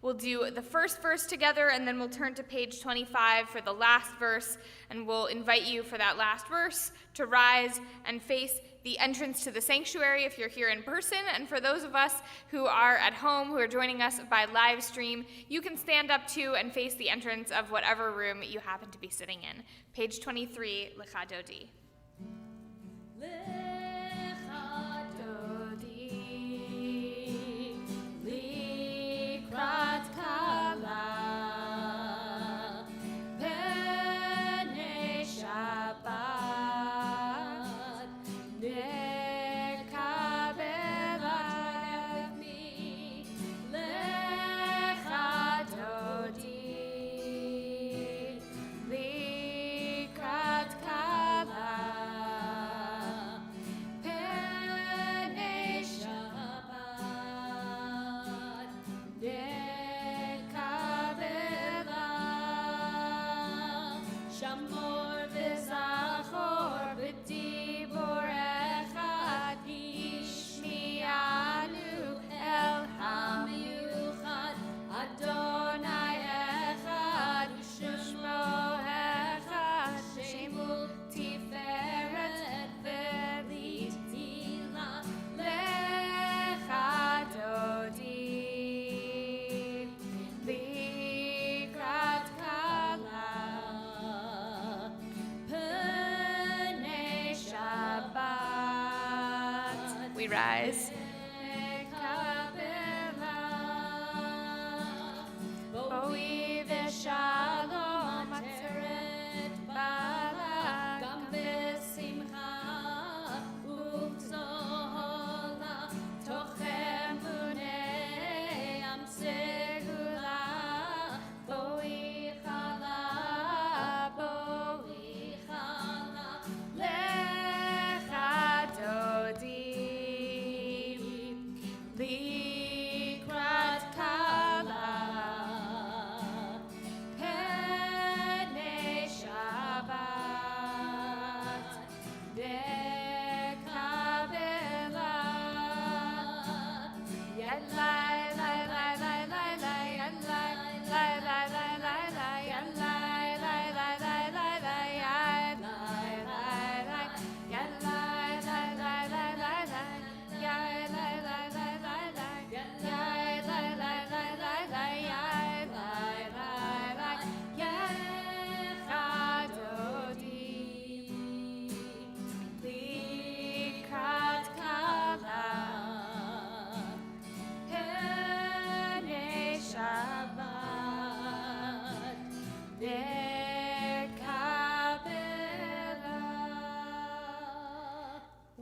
We'll do the first verse together, and then we'll turn to page 25 for the last verse, and we'll invite you for that last verse to rise and face the entrance to the sanctuary if you're here in person, and for those of us who are at home, who are joining us by live stream, you can stand up too and face the entrance of whatever room you happen to be sitting in. Page 23, Lecha Dodi. We rise.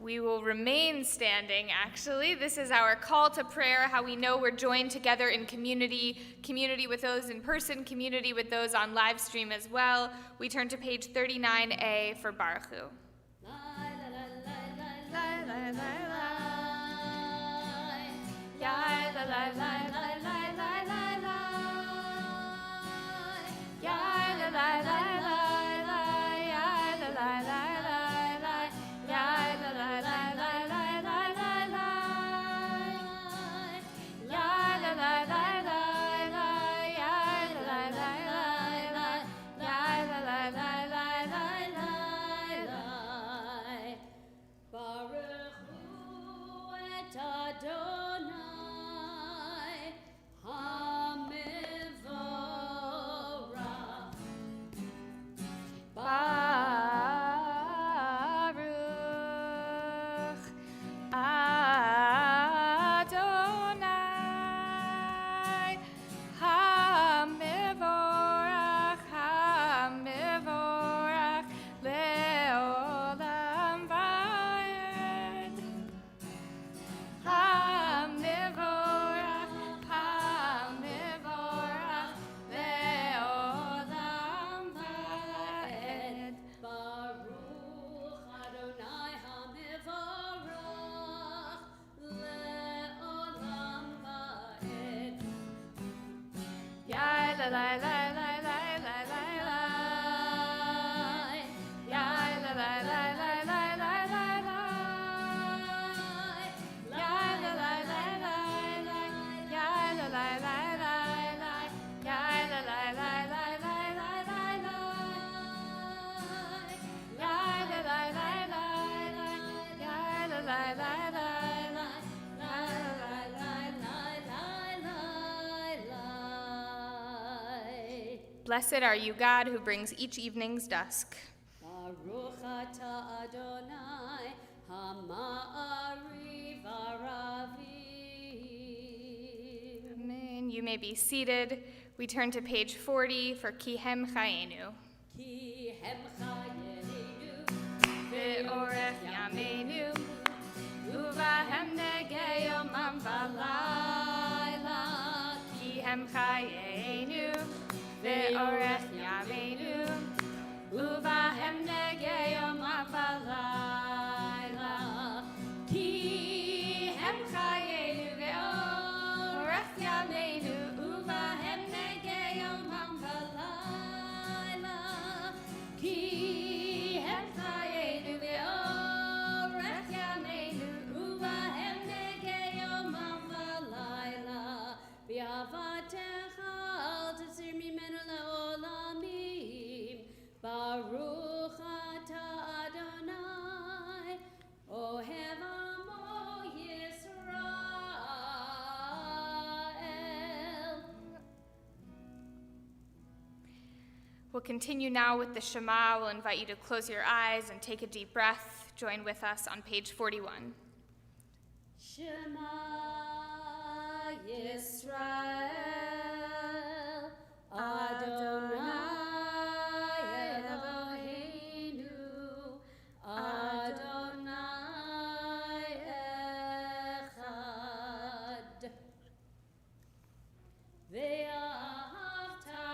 We will remain standing, actually. This is our call to prayer, how we know we're joined together in community, community with those in person, community with those on live stream as well. We turn to page 39a for Baruch Hu. Blessed are you, God, who brings each evening's dusk. Baruch atah Adonai, Hama'ariv Aravim. Amen. You may be seated. We turn to page 40 for Ki Hem Chayenu. Ki hem chayenu, Ve'orech yameinu, uvahem negei yomam v'layla. Ki hem chayenu, ve'orech yameinu, uvahem negei yomam v'layla. Ki hem chayenu, ve'orech yameinu, uvahem negei yomam v'layla. Ki hem chayenu, ve'orech yameinu, uvahem negei yomam v'layla. V'avatecha al tazir mimenu le'olamim. Baruch atah Adonai, ohev amo Yisrael. We'll continue now with the Shema. We'll invite you to close your eyes and take a deep breath. Join with us on page 41. Shema Yisrael, Adonai Eloheinu, Adonai Echad. Ve'ahavta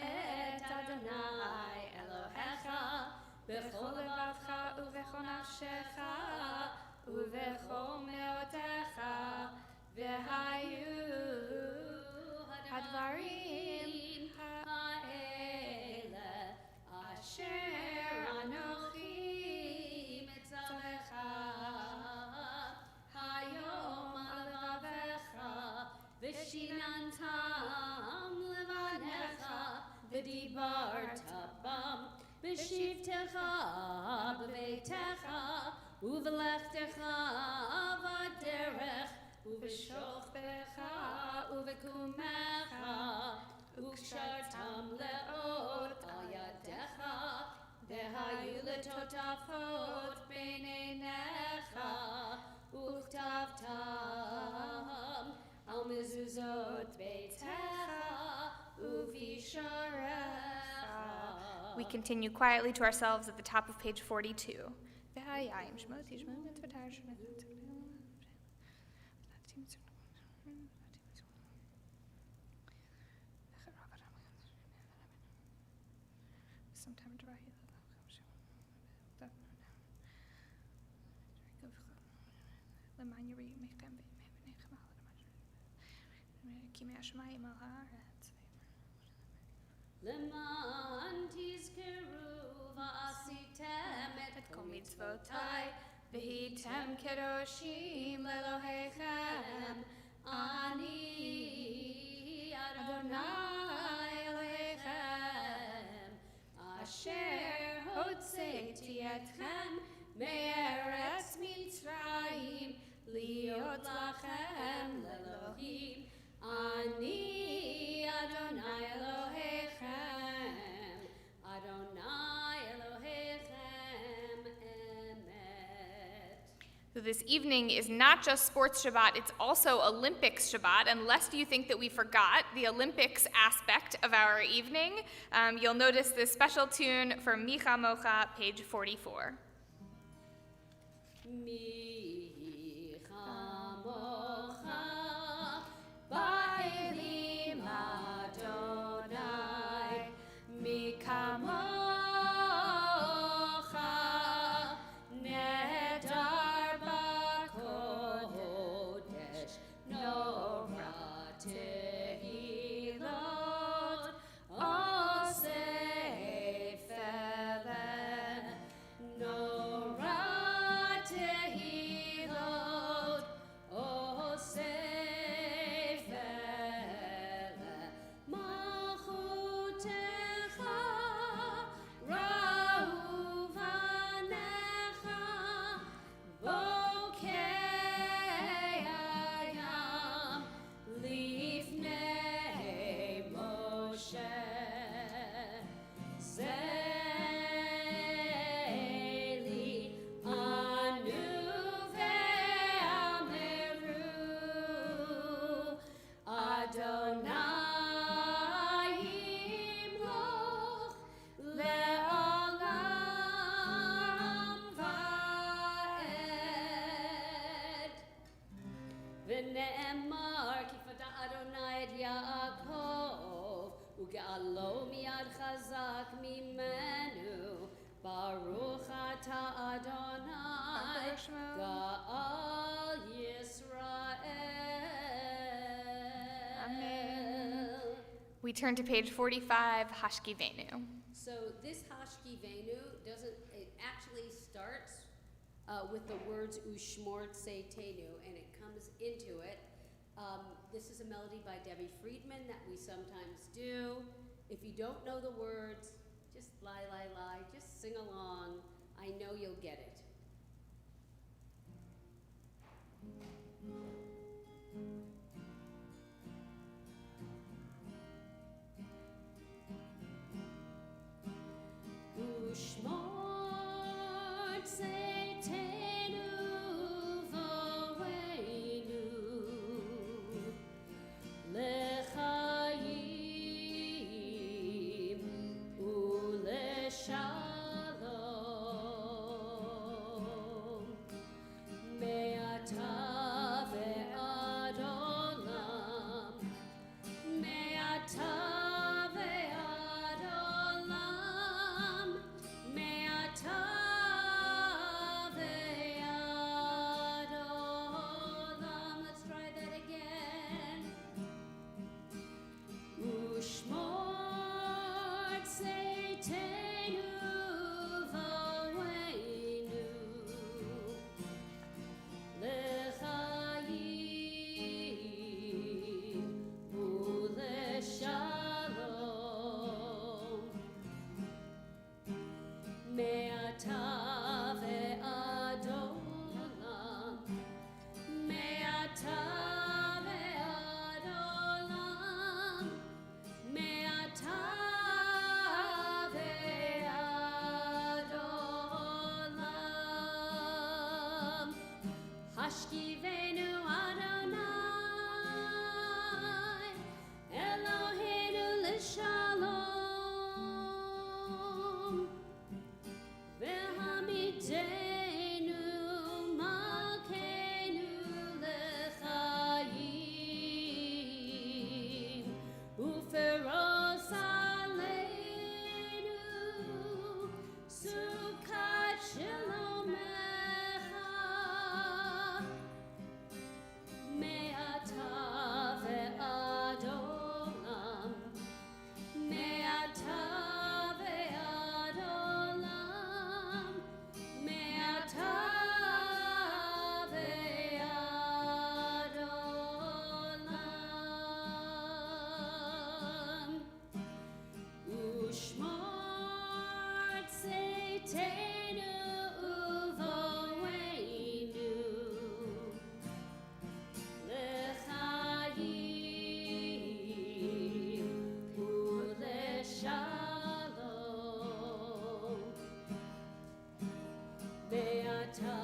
et Adonai Elohecha b'chol levavcha u'v'chol nafshecha u'v'chol me'otecha v'hayu hadvarim ha'ele asher anochi mitzalecha hayom al ravecha v'shinantam levanecha v'dibarta bam b'shivtecha b'veitecha u'v'lechtecha v'derech u'v'shochbecha u'v'kumecha u'kshartam le'ot al yadecha v'hayu letotafot b'neinecha u'chtavtam al mezuzot beitecha u'visharecha. We continue quietly to ourselves at the top of page 42. Leman tizkeru va'asitem et kol mitzvotai v'hitem kedoshim le'Elohechem. Ani Adonai Elohechem asher hotzeiti etchem me'eretz Mitzrayim liot lachem le'Elohim. Ani Adonai Elohechem, Adonai Elohechem emet. So this evening is not just Sports Shabbat, it's also Olympics Shabbat. And lest you think that we forgot the Olympics aspect of our evening, you'll notice this special tune for Micha Mocha, page 44. Ba'elim Adonai, mi kamocha, nedar b'kodesh, nora tehilot, osei feleh, nora tehilot. וגאלו מיד חזק ממנו, ברוך אתה אדוני, גאל ישראל. Amen. We turn to page 45, Hashkivenu. So this Hashkivenu it actually starts with the words Ushmort Seitenu, and it comes into it. This is a melody by Debbie Friedman that we sometimes do. If you don't know the words, just lie, just sing along. I know you'll get it. Ushmort Seitenu v'oreinu lechaim uleshalom me'ata ve'ad olam me'ata ve'ad olam me'ata ve'ad olam. Let's try that again. Ushmort Seitenu v'oreinu lechaim uleshalom me'ata ve'ad olam me'ata ve'ad olam me'ata ve'ad olam. Hashkivenu Adonai Eloheinu l'shalom V'hamidenu malkeinu lechaim Uferos aleinu sukat shalomecha me'ata ve'ad olam me'ata ve'ad olam me'ata ve'ad olam. Ushmort Seitenu v'oreinu lechaim uleshalom me'ata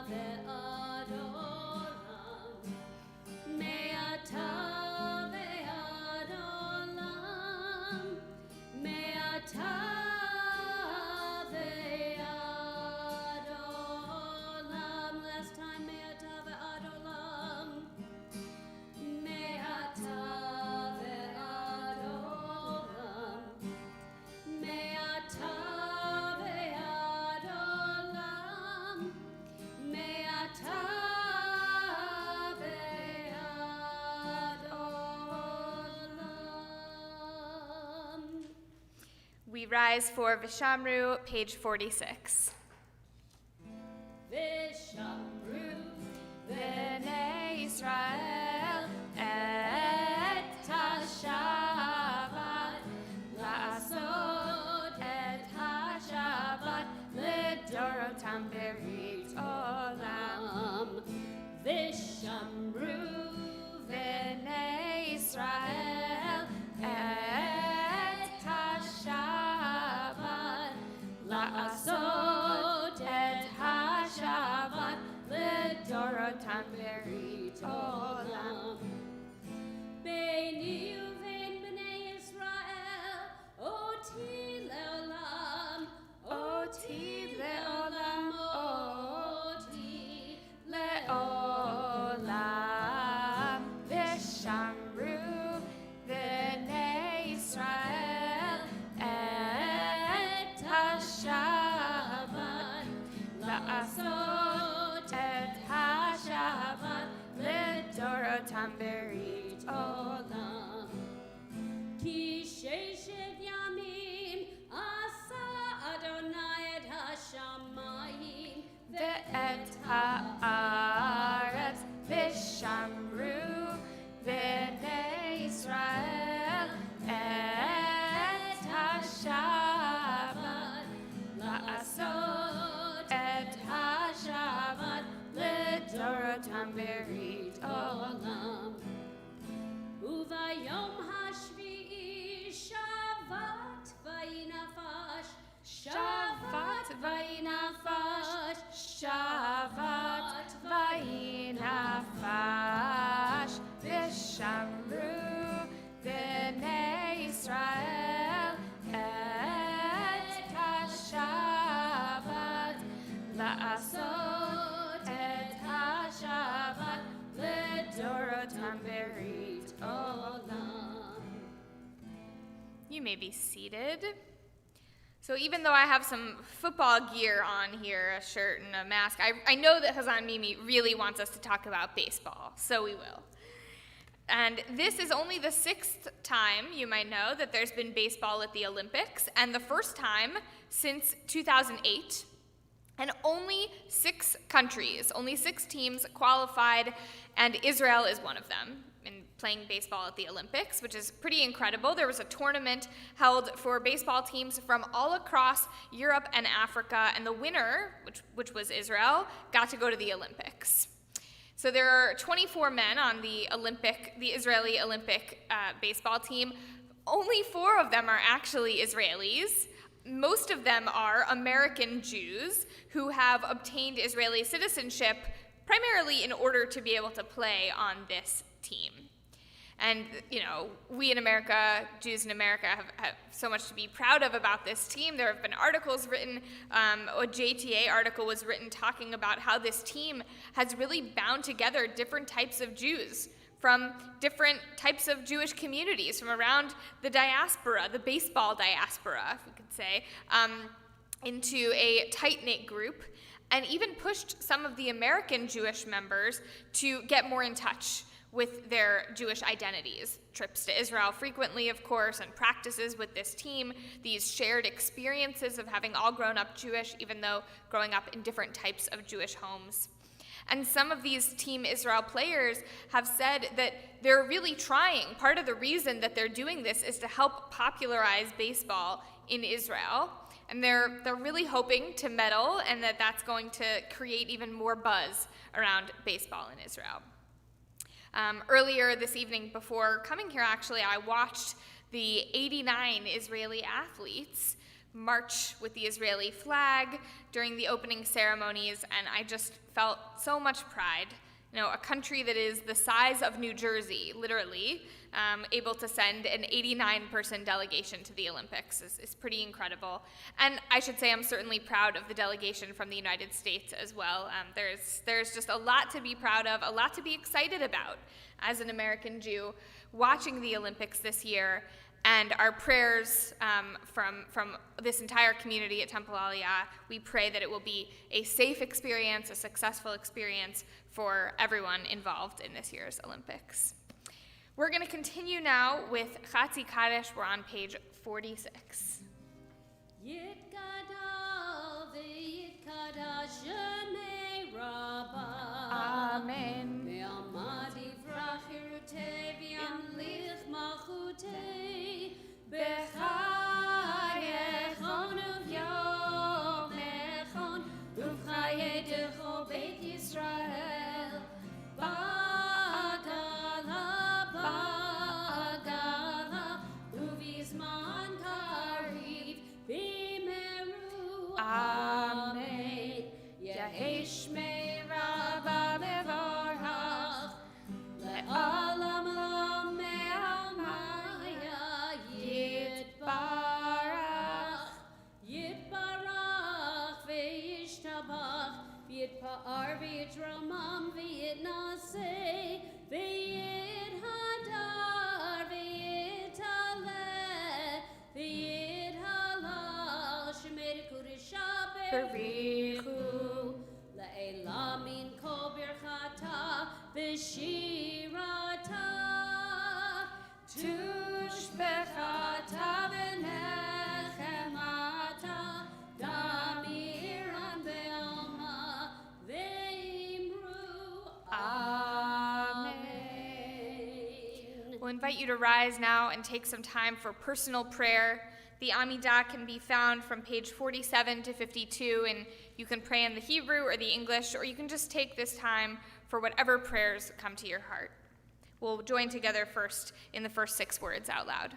ve'ad olam me'ata ve'ad olam me'ata ve'ad olam. Last time, me'ata ve'ad olam me'ata ve'ad olam me'ata ve'ad olam me'ata ve'ad olam. We rise for Vishamru, page 46. Vishamru Bnei Israel et ha-Shabbat la'asot et ha-Shabbat lidorotam berit olam. Vishamru Bnei Israel et ha-Shabbat la'asot et ha-Shabbat Israel et ha-Shabbat la'asot et ha-Shabbat לדורותם ברית עולם. כי ששת ימים עשה אדוני את השמיים ואת הארץ ושמרו בני ישראל את השבת לעשות את השבת לדורותם ברית עולם. וביום השביעי שבת וינפש שבת וינפש שבת וינפש ושמרו בני ישראל את השבת לעשות את השבת לדורותם ברית עולם. You may be seated. So even though I have some football gear on here, a shirt and a mask, I know that Hazan Mimi really wants us to talk about baseball, so we will. And this is only the 6th time, you might know, that there's been baseball at the Olympics, and the first time since 2008. And only 6 countries, only 6 teams qualified, and Israel is one of them in playing baseball at the Olympics, which is pretty incredible. There was a tournament held for baseball teams from all across Europe and Africa, and the winner, which was Israel, got to go to the Olympics. So there are 24 men on the Israeli Olympic baseball team. Only 4 of them are actually Israelis. Most of them are American Jews who have obtained Israeli citizenship primarily in order to be able to play on this team. And, you know, we in America, Jews in America, have so much to be proud of about this team. There have been articles written, a JTA article was written talking about how this team has really bound together different types of Jews from different types of Jewish communities from around the diaspora, the baseball diaspora, if we could say, into a tight-knit group, and even pushed some of the American Jewish members to get more in touch with their Jewish identities. Trips to Israel frequently, of course, and practices with this team, these shared experiences of having all grown up Jewish, even though growing up in different types of Jewish homes. And some of these Team Israel players have said that they're really trying. Part of the reason that they're doing this is to help popularize baseball in Israel. And they're really hoping to medal, and that's going to create even more buzz around baseball in Israel. Earlier this evening, before coming here, actually, I watched the 89 Israeli athletes march with the Israeli flag during the opening ceremonies, and I just felt so much pride. You know, a country that is the size of New Jersey, literally, able to send an 89-person delegation to the Olympics is pretty incredible. And I should say I'm certainly proud of the delegation from the United States as well. There's just a lot to be proud of, a lot to be excited about as an American Jew watching the Olympics this year. And our prayers from this entire community at Temple Aliyah, we pray that it will be a safe experience, a successful experience for everyone involved in this year's Olympics. We're going to continue now with Chatzi Kaddish. We're on page 46. Yitgadal v'yitkadash Shemei Rabbah. Amen. Ve'amad yivrach hirutei v'yamlich malchutei b'chayechon uv'yomechon uv'chayedecho Beit Yisrael ba'agala uv'zman kariv v'meru. Amen. Yehi Shmei Rabbah mevorach berichu le'ela min kol birchata v'shirata tushbechata v'nechemata damiran ve'alma ve'imru Amen. We'll invite you to rise now and take some time for personal prayer. The Amidah can be found from page 47 to 52, and you can pray in the Hebrew or the English, or you can just take this time for whatever prayers come to your heart. We'll join together first in the first 6 words out loud.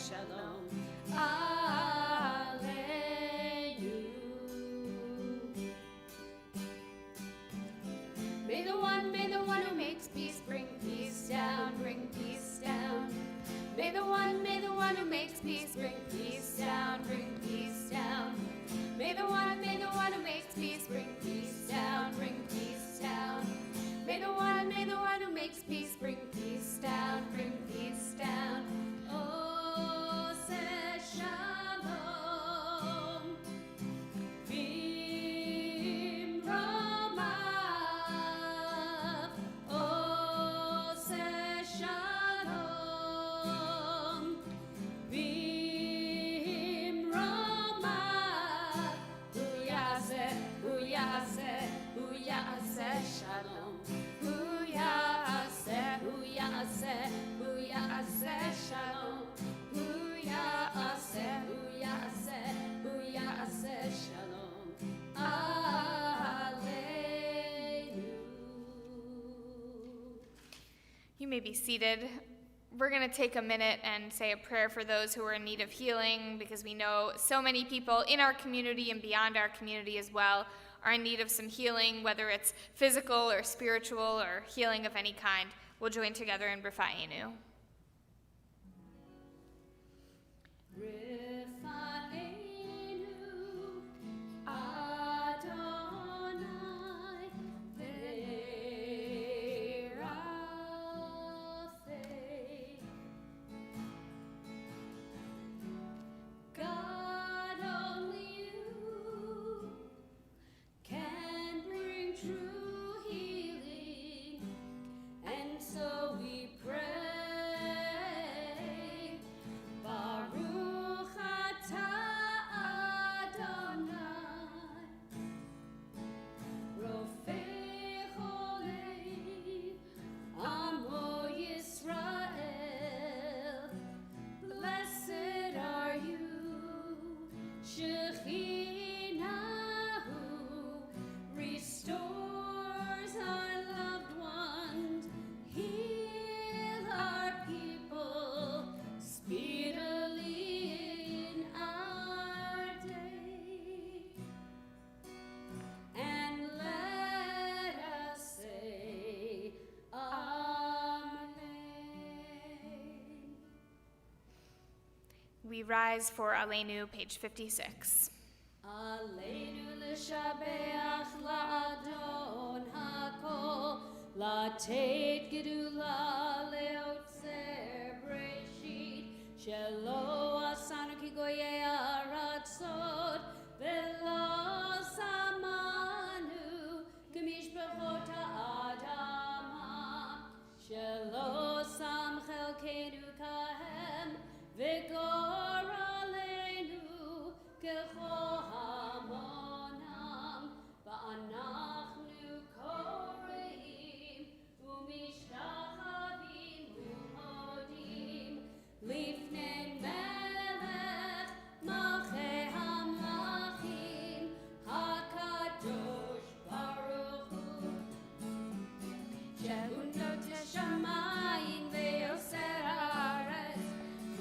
Shalom. Alleluia. May the one who makes peace bring peace down, bring peace down. May the one who makes peace bring peace down, bring peace down. May the one who makes peace bring peace down, bring peace down. May the one who makes peace bring peace down, bring peace down. Oh, say shalom. Bimromav. Oh, say shalom. You may be seated. We're going to take a minute and say a prayer for those who are in need of healing, because we know so many people in our community and beyond our community as well are in need of some healing, whether it's physical or spiritual or healing of any kind. We'll join together in Rifa'enu. We rise for Aleinu, page 56. Aleinu l'shabeach la'adon hakol, la'tet gedula le'otzer breshit, shelo asanu ki goyei aratzot, velo samanu k'mishpachot ha'adama, shelo sam chelkenu kahem, v'gor aleinu k'cho hamonam, v'anachnu koreim u'mishtachavim u'modim lifnei melech malchei hamlachim hakadosh baruch hu, shehu noteh shamayim ve'yoser haaretz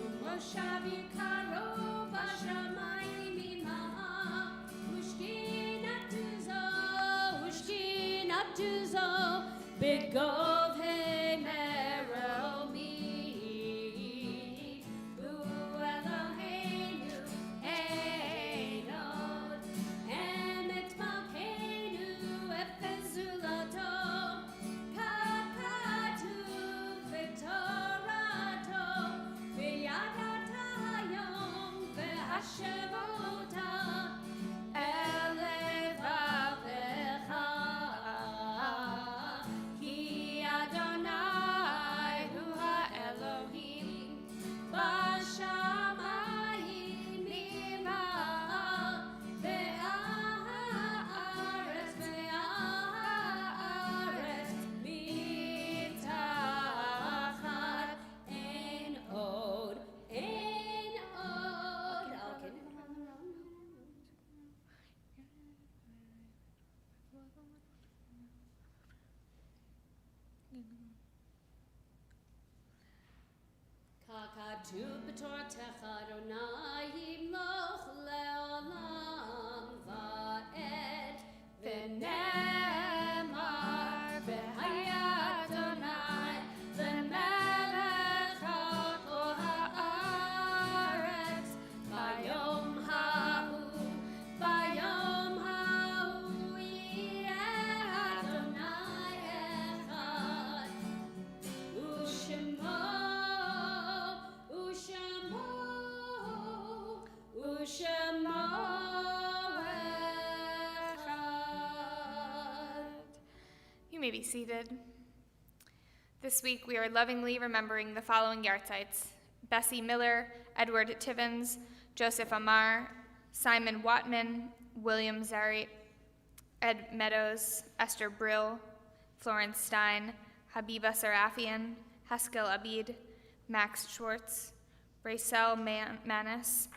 u'moshav yikaro b'shamayim imaha ushkinatu zo b'gov he'meromi hu Eloheinu einod emet malkeinu efezulato kakatuv v'torato v'yadat hayom v'hashemota elevavecha ki Adonai hu ha'Elohim b'shamayim ima'al ve'ha'aretz mitachat ein od. Kakatu b'toratecha Adonai yimloch le'olam va'ed v'nemar v'haya Adonai le'melech kol ha'aretz bayom ha'hu yeh Adonai echad u'shemo You may be seated. This week we are lovingly remembering the following yahrzeits: Bessie Miller, Edward Tivens, Joseph Amar, Simon Watman, William Zarit, Ed Meadows, Esther Brill, Florence Stein, Habiba Sarafian, Haskell Abid, Max Schwartz, Racel Manis,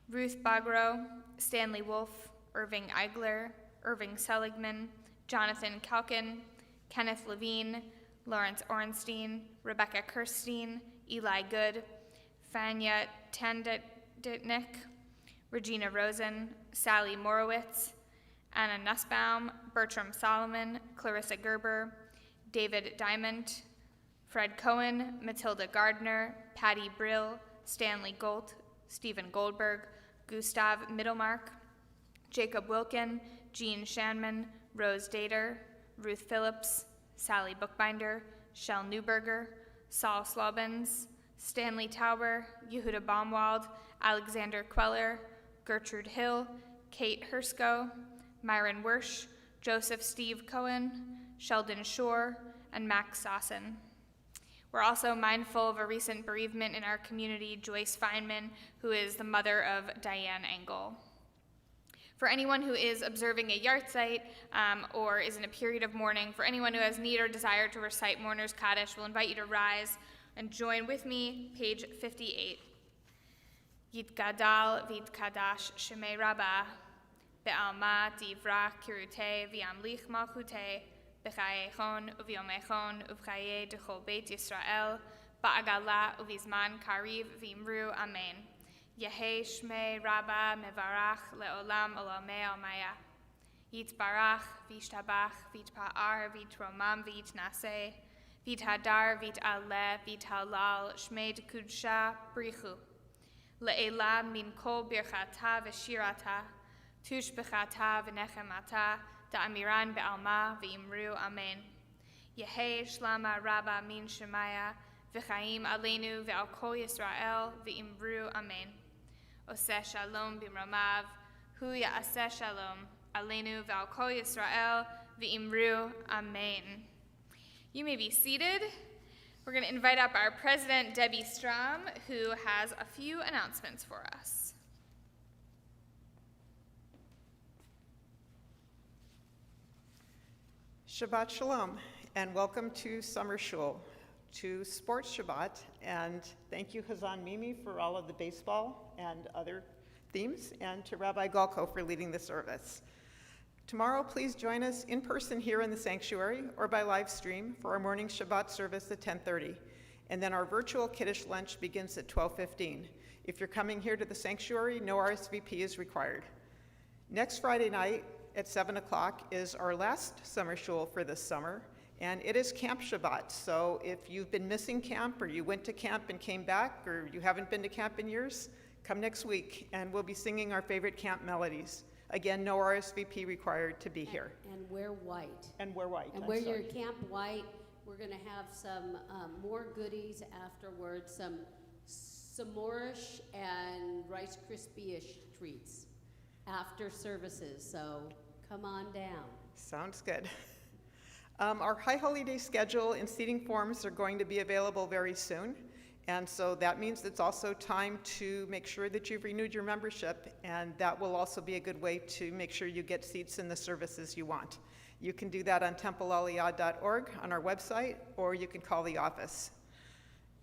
Ruth Bagro, Stanley Wolf, Irving Eigler, Irving Seligman, Jonathan Kalkin, Kenneth Levine, Lawrence Ornstein, Rebecca Kirstein, Eli Good, Fanya Tandetnik, Regina Rosen, Sally Morowitz, Anna Nussbaum, Bertram Solomon, Clarissa Gerber, David Diamond, Fred Cohen, Matilda Gardner, Patty Brill, Stanley Golt, Stephen Goldberg, Gustav Middlemark, Jacob Wilkin, Jean Shanman, Rose Dater, Ruth Phillips, Sally Bookbinder, Shell Newberger, Saul Slobins, Stanley Tauber, Yehuda Baumwald, Alexander Queller, Gertrude Hill, Kate Hersko, Myron Wersch, Joseph Steve Cohen, Sheldon Shore, and Max Sossin. We're also mindful of a recent bereavement in our community, Joyce Feynman, who is the mother of Diane Engel. For anyone who is observing a yahrzeit or is in a period of mourning, for anyone who has need or desire to recite Mourner's Kaddish, we'll invite you to rise and join with me, page 58. Yitgadal v'yitkadash shemei Rabbah, be'alma divra kirute v'yamlich malchute, b'chayechon u'v'yomechon u'v'chaye d'chol beit Yisrael, ba'agala u'v'zman kariv v'imru amen. Yehei shmei Rabbah mevarach le'olam olamei almaya. Yitbarach v'yishtabach v'yitpa'ar v'yitromam v'yitnaseh, v'yithadar v'yit'aleh v'yithalal shmei d'kudsha brichu. Le'ela min kol birchata v'shirata, tushbechata v'nechemata, da'amiran be'alma v'imru amen. Yehei shlama Rabbah min shemaya, v'chaim aleinu ve'al kol Yisrael v'imru amen. Oseh shalom b'mramav, hu ya'aseh shalom, aleinu ve'al kol Yisrael v'imru amen. You may be seated. We're going to invite up our president, Debbie Strom, who has a few announcements for us. Shabbat Shalom, and welcome to Summer Shul, to Sports Shabbat, and thank you, Hazan Mimi, for all of the baseball and other themes, and to Rabbi Galko for leading the service. Tomorrow, please join us in person here in the sanctuary or by live stream for our morning Shabbat service at 10:30, and then our virtual Kiddush lunch begins at 12:15. If you're coming here to the sanctuary, no RSVP is required. Next Friday night at 7 o'clock is our last Summer Shul for this summer, and it is Camp Shabbat. So if you've been missing camp, or you went to camp and came back, or you haven't been to camp in years, come next week, and we'll be singing our favorite camp melodies. Again, no RSVP required to be here. And wear white. And wear white. And wear your camp white. We're going to have some more goodies afterwards, some s'morish and Rice Krispie-ish treats after services. So come on down. Sounds good. Our High Holy Day schedule and seating forms are going to be available very soon. And so that means it's also time to make sure that you've renewed your membership, and that will also be a good way to make sure you get seats in the services you want. You can do that on templealiyah.org on our website, or you can call the office.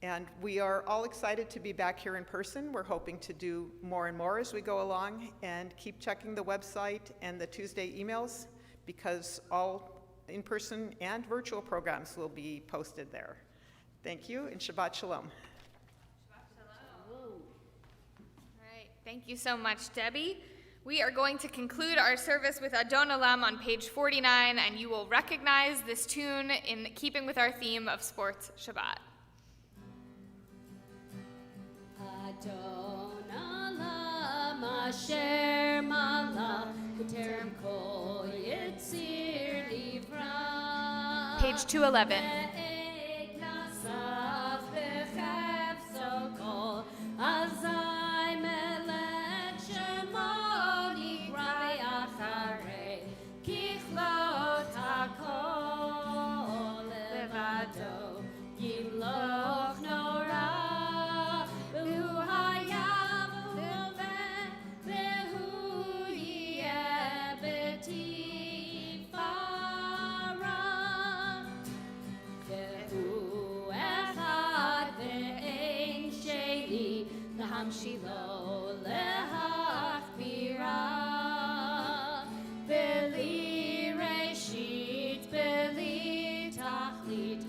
And we are all excited to be back here in person. We're hoping to do more and more as we go along, and keep checking the website and the Tuesday emails, because all in-person and virtual programs will be posted there. Thank you, and Shabbat Shalom. Shabbat Shalom. All right, thank you so much, Debbie. We are going to conclude our service with Adon Olam on page 49, and you will recognize this tune in keeping with our theme of Sports Shabbat. Adon Olam asher malach b'terem kol yitzir nivra. Page 211. Azai melech shemo nikrai acharei kichlot hakol levado yimloch nora v'hu hayav u'ven v'hu yeh b'tifara v'hu echad ve'ein sheni Shilo lehachbira beli reshit beli tachlit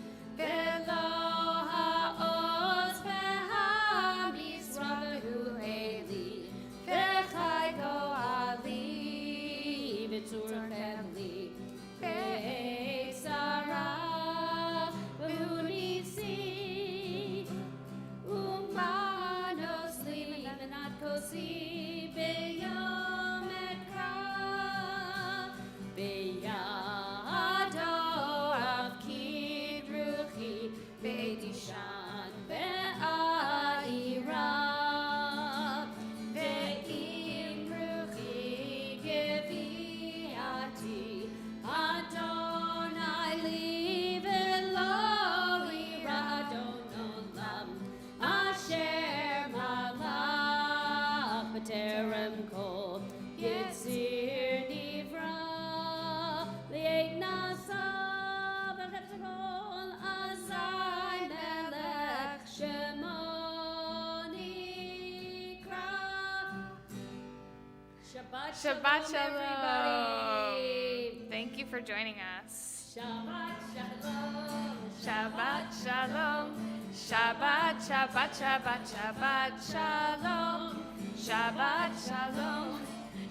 Shabbat Shabbat shalom, everybody. shalom. Thank you for joining us. Shabbat shalom. Shabbat shalom. Shabbat, Shabbat, Shabbat, Shabbat shalom. Shabbat shalom.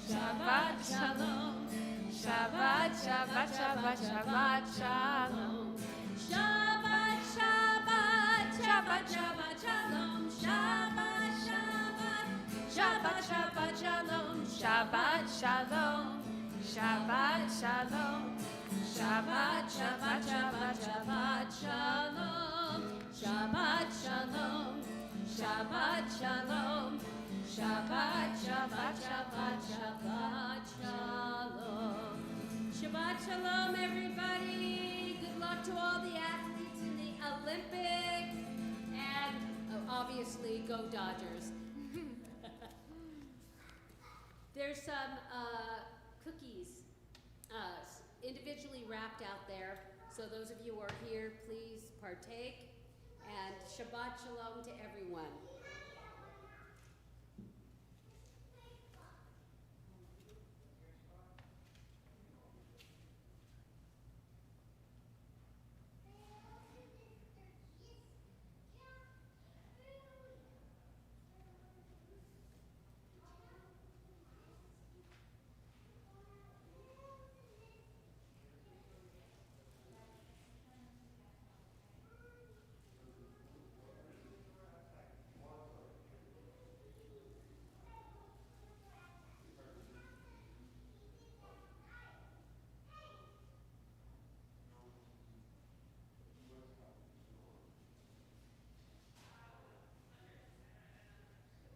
Shabbat shalom. Shabbat, Shabbat, Shabbat, Shabbat shalom. Shabbat, Shabbat, Shabbat, Shabbat, shalom. Shabbat, Shabbat, Shabbat, Shabbat, shalom. Shabbat shalom. Shabbat shalom. Shabbat, Shabbat, Shabbat, Shabbat shalom. Shabbat shalom. Shabbat shalom. Shabbat, Shabbat, Shabbat, Shabbat shalom. Shabbat shalom, everybody. Good luck to all the athletes in the Olympics. And obviously, go Dodgers. There's some cookies individually wrapped out there. So those of you who are here, please partake. And Shabbat shalom to everyone.